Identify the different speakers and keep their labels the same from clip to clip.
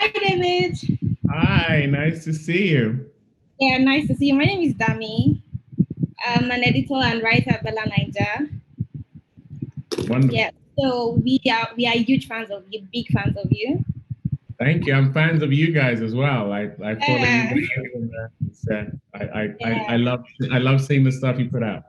Speaker 1: Hi, David.
Speaker 2: Hi, nice to see you.
Speaker 1: Yeah, nice to see you. My name is Dami. I'm an editor and writer at BellaNaija.
Speaker 2: Wonderful.
Speaker 1: Yeah, so we are huge fans of you, big fans of you.
Speaker 2: Thank you. I'm fans of you guys as well. I follow you
Speaker 1: Yeah,
Speaker 2: guys, and I
Speaker 1: yeah,
Speaker 2: love seeing the stuff you put out.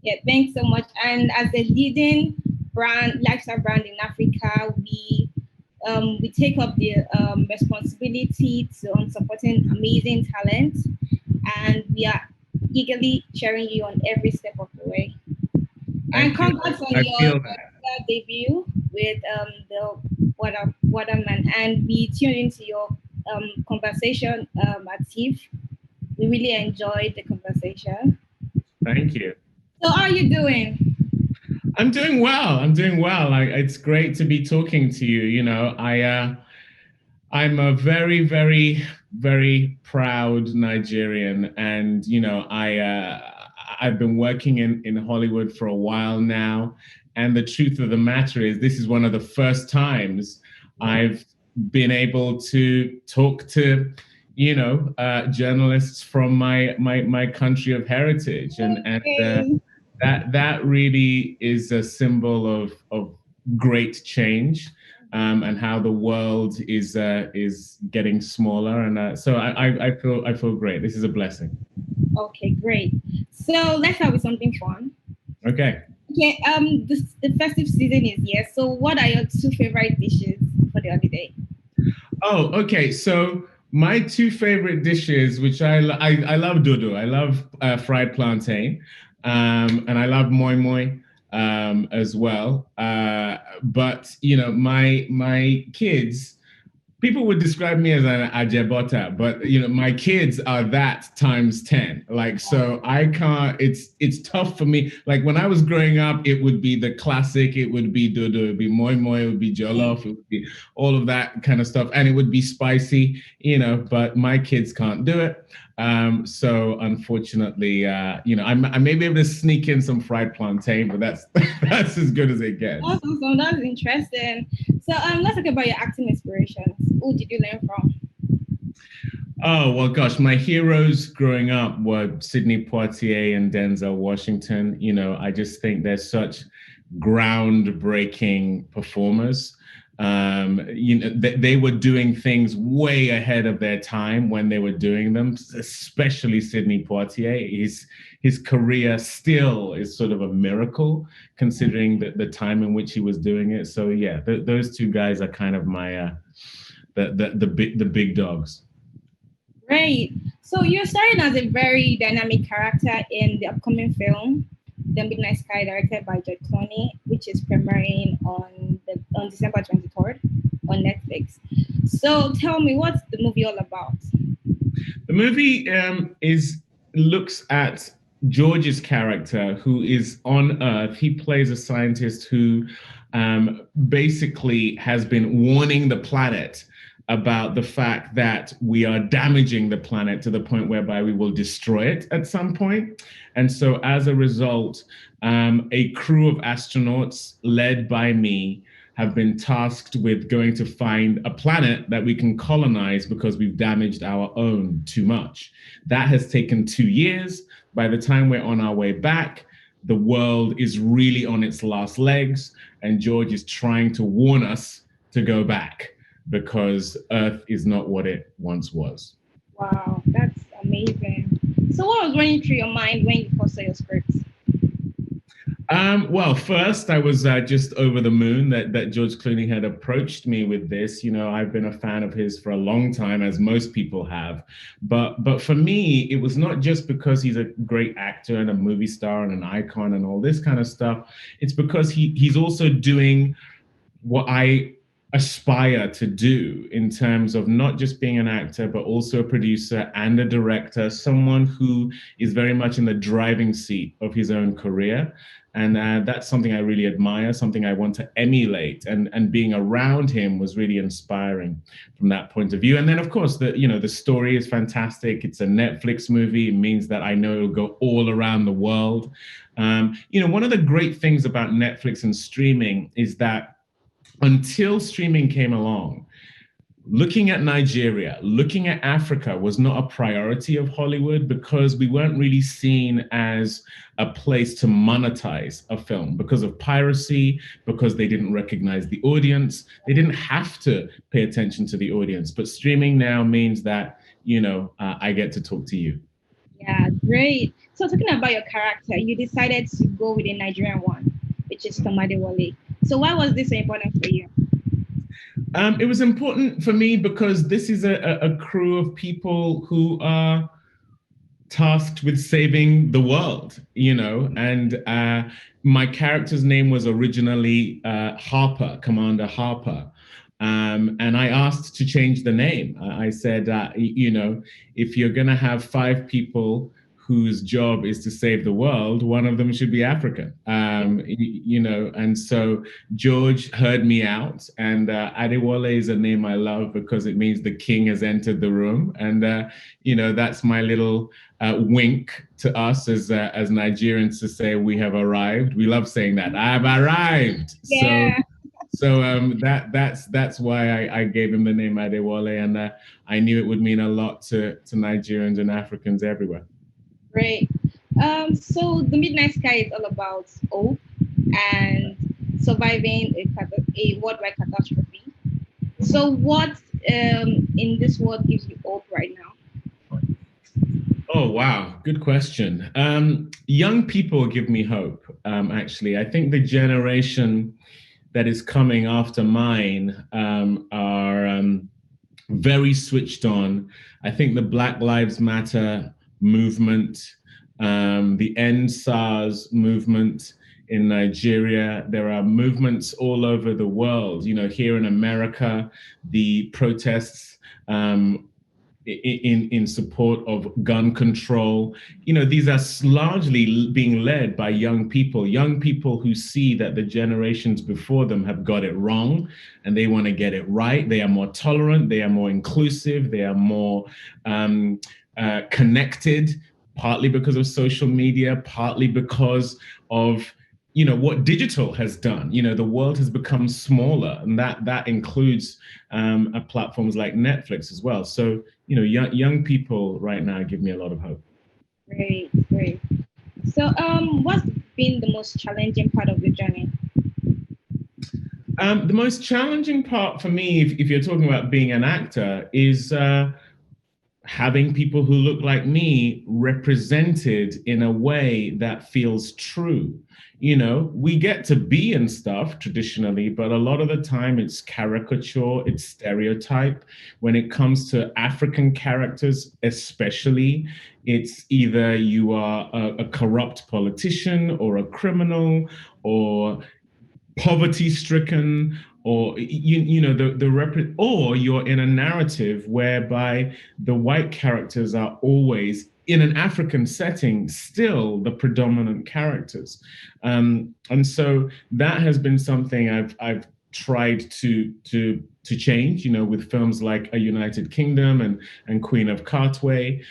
Speaker 1: yeah. Thanks so much. And as a leading brand, lifestyle brand in Africa, we take up the responsibility to supporting amazing talent, and we are eagerly cheering you on every step of the way. And
Speaker 2: Thank you.
Speaker 1: congrats on
Speaker 2: I
Speaker 1: your
Speaker 2: feel that.
Speaker 1: debut with the Waterman, and we tuned into your conversation at TIFF. We really enjoyed the conversation.
Speaker 2: Thank you.
Speaker 1: So, how are you doing?
Speaker 2: I'm doing well. I'm doing well. It's great to be talking to you. I'm a very, very, very proud Nigerian, and I've been working in Hollywood for a while now. And the truth of the matter is, this is one of the first times I've been able to talk to, journalists from my country of heritage, and
Speaker 1: Okay,
Speaker 2: that really is a symbol of great change, and how the world is getting smaller, and so I feel great. This is a blessing.
Speaker 1: okay, great. So let's start with something fun.
Speaker 2: Okay.
Speaker 1: Okay, the festive season is here. So, what are your two favorite dishes for the holiday?
Speaker 2: Oh, okay. So my two favorite dishes, which I love dodo. I love fried plantain, and I love moi moi as well. But my kids, people would describe me as an ajebota, but my kids are that times 10. Like, so I can't, it's tough for me. Like when I was growing up, it would be the classic, it would be dodo, it would be moi moi, it would be jollof, it would be all of that kind of stuff. And it would be spicy, but my kids can't do it. So unfortunately, I may be able to sneak in some fried plantain, but that's that's as good as it gets.
Speaker 1: That's awesome. That's interesting. So, let's talk about your acting inspirations. Who did you learn from?
Speaker 2: Oh, well, gosh, my heroes growing up were Sidney Poitier and Denzel Washington. I just think they're such groundbreaking performers. They were doing things way ahead of their time when they were doing them, especially Sidney Poitier. His career still is sort of a miracle considering the time in which he was doing it. So yeah, those two guys are kind of my the big dogs.
Speaker 1: Great. So you're starring as a very dynamic character in the upcoming film, The Midnight Sky, directed by George Clooney, which is premiering on December 23rd on Netflix. So tell me, what's the movie all about?
Speaker 2: The movie is looks at George's character, who is on Earth. He plays a scientist who basically has been warning the planet about the fact that we are damaging the planet to the point whereby we will destroy it at some point. And so, as a result, a crew of astronauts led by me have been tasked with going to find a planet that we can colonize because we've damaged our own too much. That has taken 2 years. By the time we're on our way back, the world is really on its last legs, and George is trying to warn us to go back because Earth is not what it once was.
Speaker 1: Wow, that's amazing. So what was running through your mind when you first saw your script?
Speaker 2: Well, first, I was just over the moon that George Clooney had approached me with this. I've been a fan of his for a long time, as most people have. But for me, it was not just because he's a great actor and a movie star and an icon and all this kind of stuff. It's because he's also doing what I aspire to do in terms of not just being an actor, but also a producer and a director, someone who is very much in the driving seat of his own career. And that's something I really admire, something I want to emulate. And being around him was really inspiring from that point of view. And then, of course, the story is fantastic. It's a Netflix movie. It means that I know it'll go all around the world. One of the great things about Netflix and streaming is that until streaming came along, looking at Nigeria, looking at Africa was not a priority of Hollywood because we weren't really seen as a place to monetize a film because of piracy, because they didn't recognize the audience. They didn't have to pay attention to the audience. But streaming now means that, I get to talk to you.
Speaker 1: Yeah, great. So talking about your character, you decided to go with a Nigerian one, which is Commander Adewole. So why was this so important for you?
Speaker 2: It was important for me because this is a crew of people who are tasked with saving the world, and my character's name was originally Harper, Commander Harper. And I asked to change the name. I said, if you're going to have 5 people whose job is to save the world, one of them should be African. And so George heard me out, and Adewole is a name I love because it means the king has entered the room. And, that's my little wink to us as Nigerians to say we have arrived. We love saying that, I've arrived.
Speaker 1: Yeah.
Speaker 2: So that's why I gave him the name Adewole, and I knew it would mean a lot to Nigerians and Africans everywhere.
Speaker 1: Great. So the Midnight Sky is all about hope and surviving a worldwide catastrophe. So what in this world gives you hope right now?
Speaker 2: Oh, wow. Good question. Young people give me hope, actually. I think the generation that is coming after mine are very switched on. I think the Black Lives Matter movement, the End SARS movement in Nigeria. There are movements all over the world. Here in America, the protests in support of gun control. These are largely being led by young people who see that the generations before them have got it wrong and they want to get it right. They are more tolerant, they are more inclusive, they are more connected, partly because of social media, partly because of what digital has done. The world has become smaller, and that includes platforms like Netflix as well. So young people right now give me a lot of hope.
Speaker 1: Great. So what's been the most challenging part of your journey?
Speaker 2: The most challenging part for me, if you're talking about being an actor, is having people who look like me represented in a way that feels true. We get to be in stuff traditionally, but a lot of the time it's caricature, it's stereotype. When it comes to African characters, especially, it's either you are a corrupt politician or a criminal or poverty-stricken, or or you're in a narrative whereby the white characters are always in an African setting still the predominant characters, and so that has been something I've tried to change, with films like A United Kingdom and Queen of Cartway.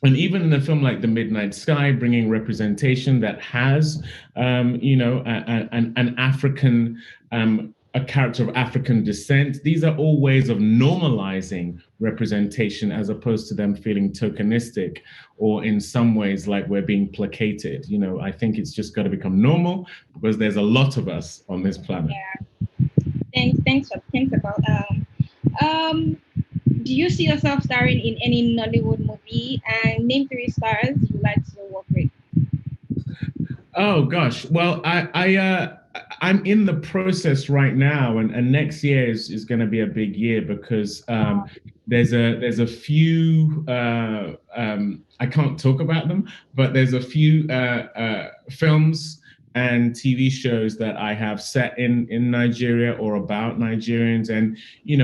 Speaker 2: And even in a film like The Midnight Sky, bringing representation that has, an African, a character of African descent. These are all ways of normalizing representation as opposed to them feeling tokenistic or in some ways like we're being placated. I think it's just got to become normal because there's a lot of us on this planet.
Speaker 1: Yeah. Thanks about do you see yourself starring in any Nollywood movie, and name 3 stars you like to work with?
Speaker 2: Oh gosh, well, I'm in the process right now, and next year is going to be a big year because there's a few I can't talk about them, but there's a few films and TV shows that I have set in Nigeria or about Nigerians. And,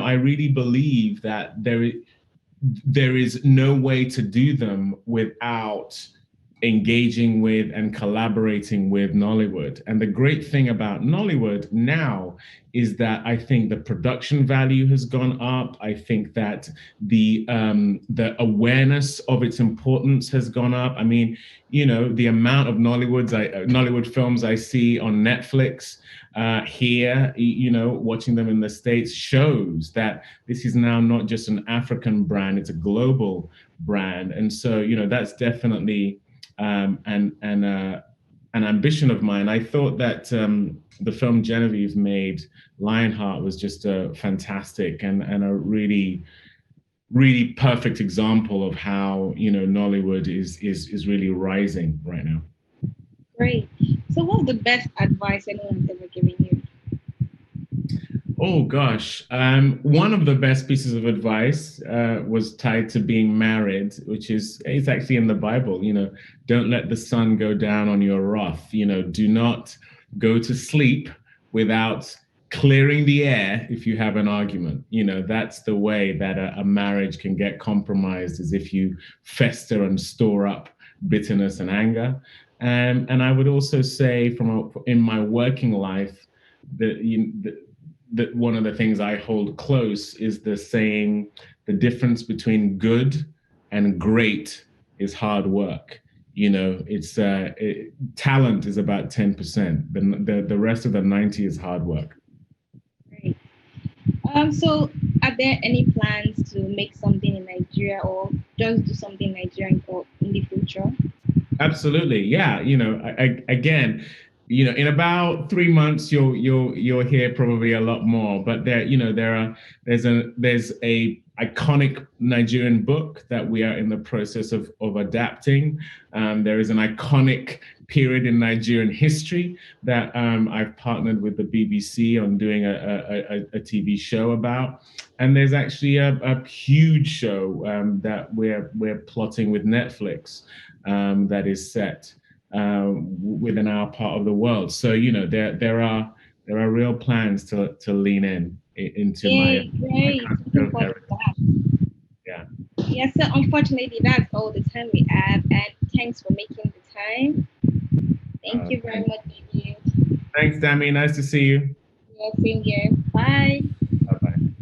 Speaker 2: I really believe that there is no way to do them without engaging with and collaborating with Nollywood. And the great thing about Nollywood now is that I think the production value has gone up. I think that the awareness of its importance has gone up. I mean, you know, the amount of Nollywood films I see on Netflix here, you know, watching them in the States shows that this is now not just an African brand, it's a global brand. And so, you know, that's definitely an ambition of mine. I thought that the film Genevieve made, Lionheart, was just a fantastic and a really, really perfect example of how, you know, Nollywood is really rising right now.
Speaker 1: Great. So what's the best advice anyone's ever given you?
Speaker 2: Oh gosh, one of the best pieces of advice was tied to being married, which is it's actually in the Bible. You know, don't let the sun go down on your wrath. You know, do not go to sleep without clearing the air if you have an argument. You know, that's the way that a marriage can get compromised, is if you fester and store up bitterness and anger. And I would also say, in my working life, that that one of the things I hold close is the saying, the difference between good and great is hard work. You know, talent is about 10%. The rest of the 90 is hard work.
Speaker 1: Great. So are there any plans to make something in Nigeria or just do something Nigerian in the future?
Speaker 2: Absolutely. Yeah. You know, again, you know, in about 3 months, you'll hear probably a lot more. But there's a iconic Nigerian book that we are in the process of adapting. There is an iconic period in Nigerian history that I've partnered with the BBC on doing a TV show about. And there's actually a huge show that we're plotting with Netflix that is set within our part of the world. So, you know, there are real plans to lean into
Speaker 1: Yay,
Speaker 2: my
Speaker 1: great. Looking forward to that.
Speaker 2: yeah.
Speaker 1: Yes, so unfortunately, that's all the time we have. And thanks for making the time. Thank you very much, David.
Speaker 2: Thanks, Dami. Nice to see you.
Speaker 1: Yeah, same here. Bye.